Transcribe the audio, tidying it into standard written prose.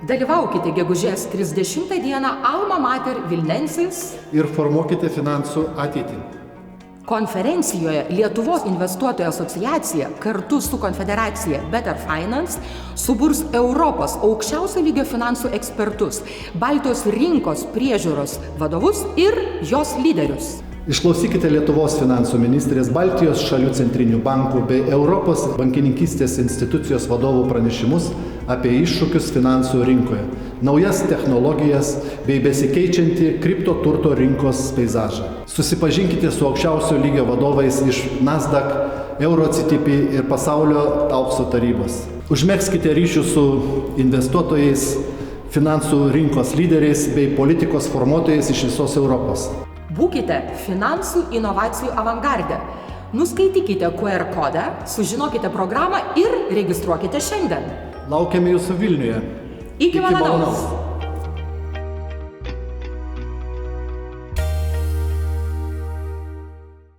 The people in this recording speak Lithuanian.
Dalyvaukite gegužės 30 dieną Alma Mater Vilnensis ir formuokite finansų ateitį. Konferencijoje Lietuvos investuotojų asociacija kartu su konfederacija Better Finance suburs Europos aukščiausio lygio finansų ekspertus, Baltijos rinkos priežiūros vadovus ir jos lyderius. Išklausykite Lietuvos finansų ministrės, Baltijos šalių centrinių bankų bei Europos bankininkystės institucijos vadovų pranešimus apie iššūkius finansų rinkoje, naujas technologijas bei besikeičiantį kriptoturto rinkos peizažą. Susipažinkite su aukščiausio lygio vadovais iš Nasdaq, EuroCTP ir Pasaulio aukso tarybos. Užmegzkite ryšius su investuotojais, finansų rinkos lyderiais bei politikos formuotojais iš visos Europos. Būkite finansų inovacijų avangarde. Nuskaitykite QR kodą, sužinokite programą ir registruokite šiandien. Laukiame jūsų Vilniuje. Iki malonaus!